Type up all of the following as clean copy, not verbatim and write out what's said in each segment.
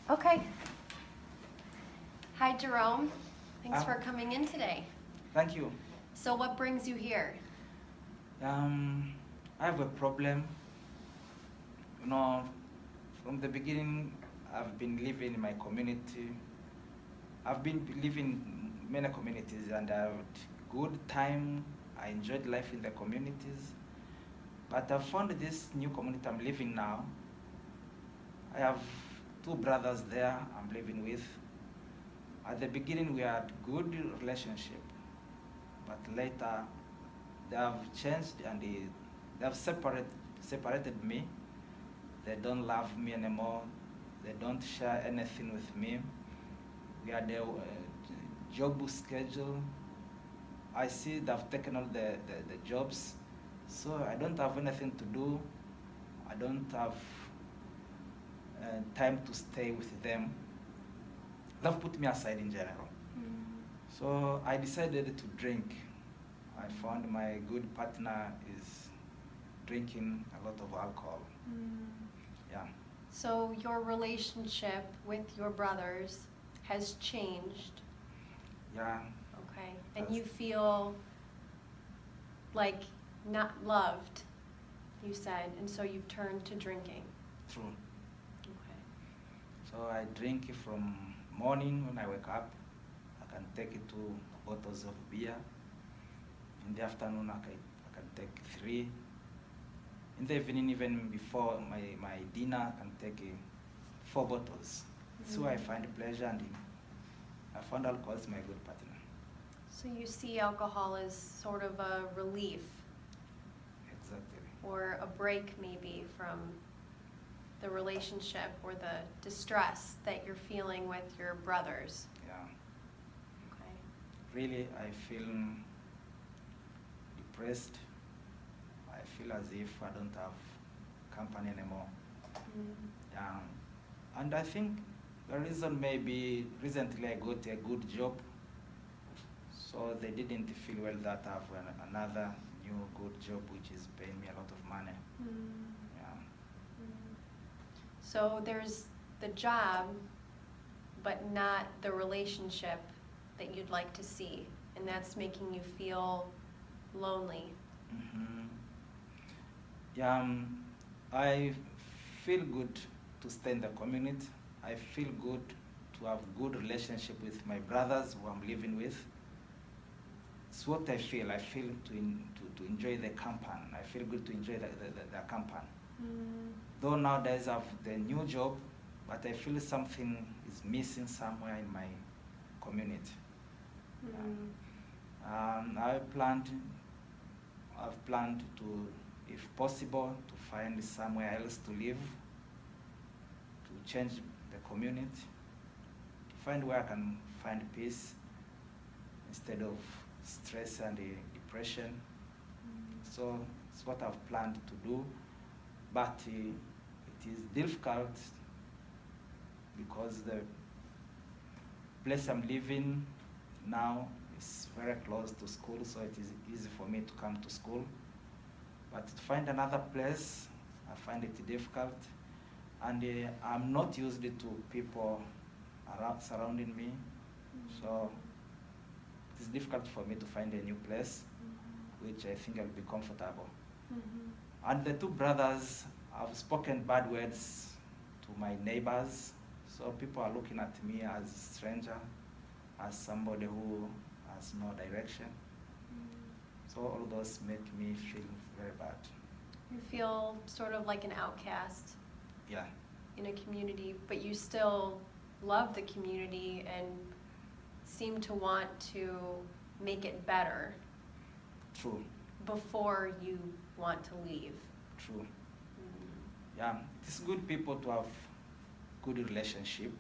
Okay. Hi, Jerome. Thanks Ah, for coming in today. Thank you. So what brings you here? Um, I have a problem. You know, from the beginning, I've been living in my community. I've been living in many communities and I had good time. I enjoyed life in the communities. But I've found this new community I'm living now. I have two brothers there I'm living with. At the beginning, we had good relationship, but later they have changed and they have separated me. They don't love me anymore. They don't share anything with me. We had a job schedule. I see they've taken all the jobs, so I don't have anything to do. I don't have time to stay with them. They've put me aside in general. So I decided to drink. I found my good partner is drinking a lot of alcohol. Yeah. So your relationship with your brothers has changed, Yeah. okay? And you feel like not loved, you said, and so you've turned to drinking. True. Okay. So I drink from morning when I wake up. I can take 2 bottles of beer. In the afternoon, I can take 3. In the evening, even before my dinner, I can take 4 bottles. So I find pleasure and I found alcohol is my good partner. So you see alcohol as sort of a relief Exactly. or a break maybe from the relationship or the distress that you're feeling with your brothers. Yeah. Okay. Really, I feel depressed. I feel as if I don't have company anymore. Yeah. And I think the reason maybe recently I got a good job, so they didn't feel well that I have another new good job which is paying me a lot of money. Yeah. So there's the job, but not the relationship that you'd like to see, and that's making you feel lonely. Mm-hmm. Yeah, I feel good to stay in the community. I feel good to have good relationship with my brothers who I'm living with. It's what I feel. I feel to enjoy the company. I feel good to enjoy the company. Though nowadays I have the new job, but I feel something is missing somewhere in my community. I've planned to, if possible, to find somewhere else to live, to change the community, to find where I can find peace instead of stress and depression. So it's what I've planned to do, but it is difficult because the place I'm living now is very close to school, so it is easy for me to come to school. But to find another place, I find it difficult. And I'm not used to people surrounding me, so it's difficult for me to find a new place, which I think I'll be comfortable. And the two brothers have spoken bad words to my neighbors, so people are looking at me as a stranger, as somebody who has no direction. So all those make me feel very bad. You feel sort of like an outcast. Yeah. In a community, but you still love the community and seem to want to make it better. True. Before you want to leave. True. Yeah, it's good people to have good relationship.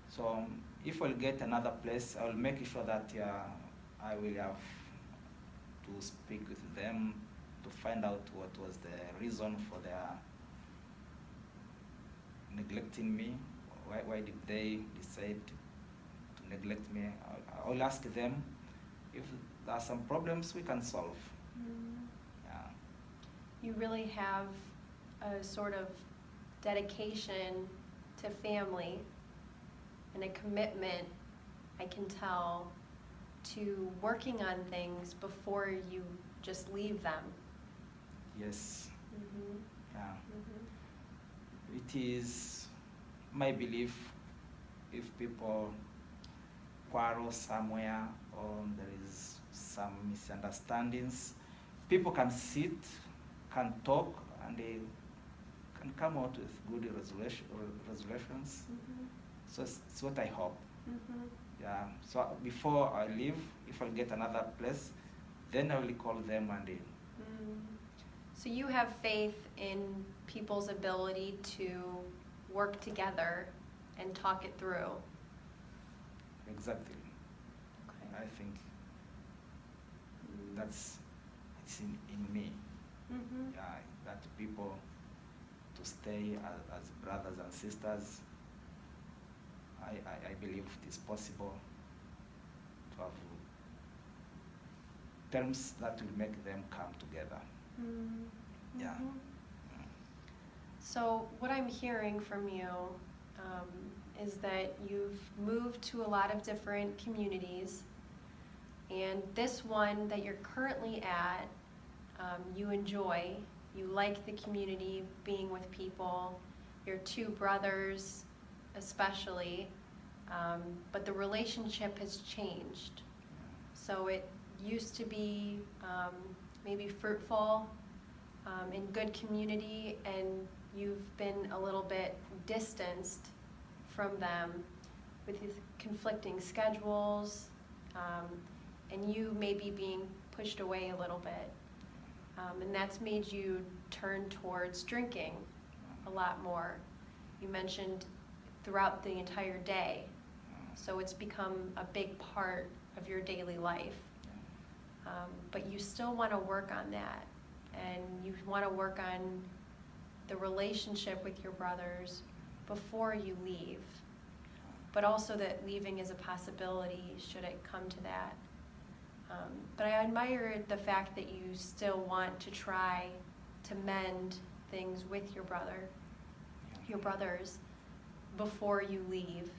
So if I'll get another place, I'll make sure that I will have to speak with them to find out what was the reason for their neglecting me. Why did they decide to neglect me? I'll ask them. If there are some problems, we can solve. Yeah. You really have a sort of dedication to family and a commitment, I can tell, to working on things before you just leave them. Yes. Mm-hmm. Yeah. Mm-hmm. It is my belief if people quarrel somewhere or there is some misunderstandings, people can sit, can talk, and they can come out with good resolutions. Mm-hmm. So it's what I hope. Mm-hmm. Yeah. So before I leave, if I get another place, then I will call them and So you have faith in people's ability to work together and talk it through. exactly. Okay. I think it's in me. Mm-hmm. Yeah, that people to stay as brothers and sisters. I believe it is possible to have terms that will make them come together. Mm-hmm. Yeah. So what I'm hearing from you is that you've moved to a lot of different communities, and this one that you're currently at, you enjoy. You like the community, being with people, your two brothers especially, but the relationship has changed. So it used to be maybe fruitful, in good community, and you've been a little bit distanced from them with these conflicting schedules, and you maybe being pushed away a little bit. And that's made you turn towards drinking a lot more. You mentioned throughout the entire day, so it's become a big part of your daily life. But you still want to work on that, and you want to work on the relationship with your brothers before you leave, but also that leaving is a possibility should it come to that. But I admire the fact that you still want to try to mend things with your brothers before you leave.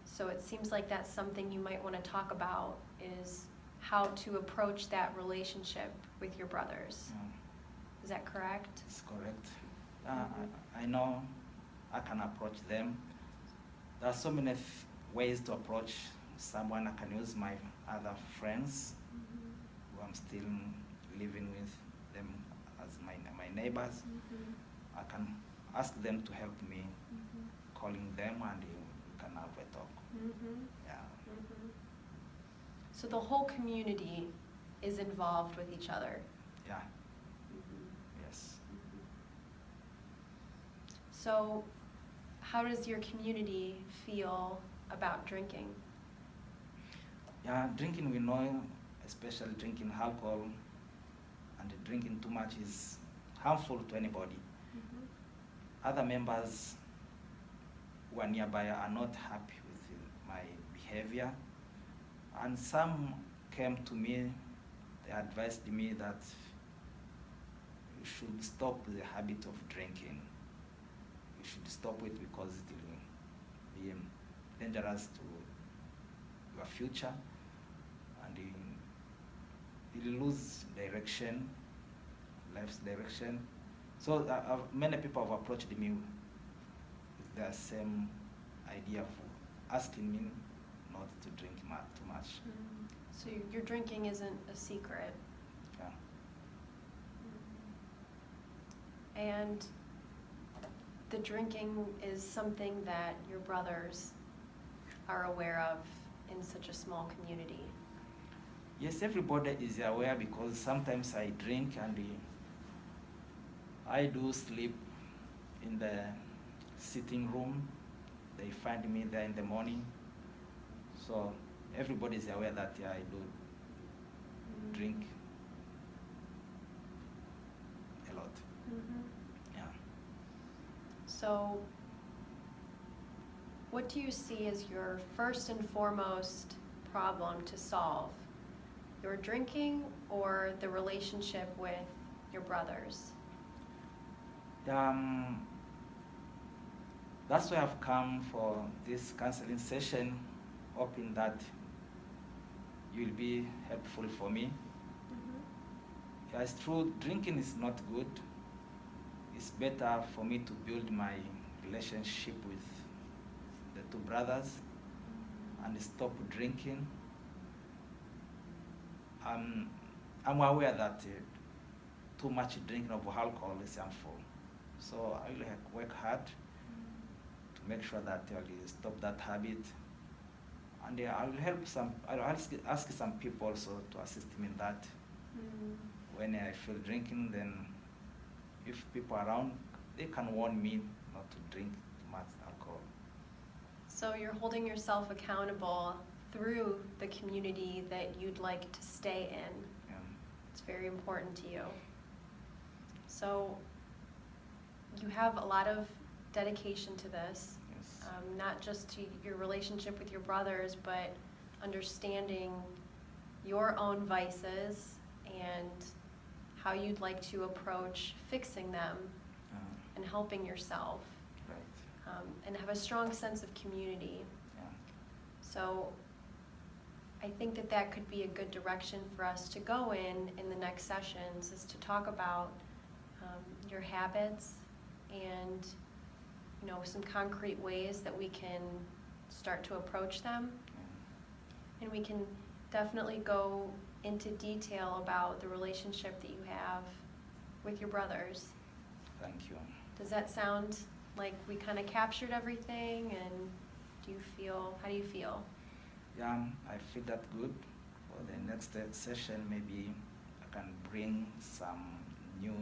So it seems like that's something you might want to talk about, is how to approach that relationship with your brothers. Is that correct? It's correct. I know I can approach them. There are so many ways to approach someone. I can use my other friends who I'm still living with them as my neighbors. I can ask them to help me calling them, and we can have a talk. Yeah. So the whole community is involved with each other. Yeah. Yes. So how does your community feel about drinking? Yeah, drinking, we know, especially drinking alcohol and drinking too much is harmful to anybody. Other members who are nearby are not happy with my behavior, and some came to me, they advised me that you should stop the habit of drinking. You should stop it because it will be dangerous to your future, and you'll lose direction, life's direction. So many people have approached me with the same idea of asking me not to drink too much. So your drinking isn't a secret. Yeah. And the drinking is something that your brothers are aware of in such a small community. Yes, everybody is aware, because sometimes I drink and I do sleep in the sitting room. They find me there in the morning. So everybody is aware that I do drink a lot. Yeah. So what do you see as your first and foremost problem to solve? Your drinking or the relationship with your brothers? That's why I've come for this counseling session, hoping that you will be helpful for me. Yeah, it's true, drinking is not good. It's better for me to build my relationship with the two brothers and stop drinking. I'm aware that too much drinking of alcohol is harmful. So I will work hard to make sure that I will stop that habit. And I will help I'll ask some people also to assist me in that. When I feel drinking, then if people are around, they can warn me not to drink too much alcohol. So you're holding yourself accountable through the community that you'd like to stay in. Yeah. It's very important to you. So you have a lot of dedication to this, Yes. not just to your relationship with your brothers, but understanding your own vices and how you'd like to approach fixing them and helping yourself, Right. and have a strong sense of community. Yeah. So I think that that could be a good direction for us to go in the next sessions, is to talk about your habits and, you know, some concrete ways that we can start to approach them. Yeah. And we can definitely go into detail about the relationship that you have with your brothers. Thank you. Does that sound like we kind of captured everything? And how do you feel? Yeah, I feel that good. For the next session, maybe I can bring some new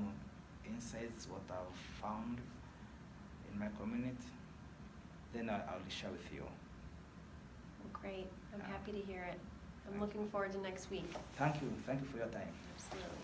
insights, what I've found in my community. Then I'll share with you. Great. I'm Yeah. happy to hear it. I'm Thank looking forward to next week. Thank you. Thank you for your time. Absolutely.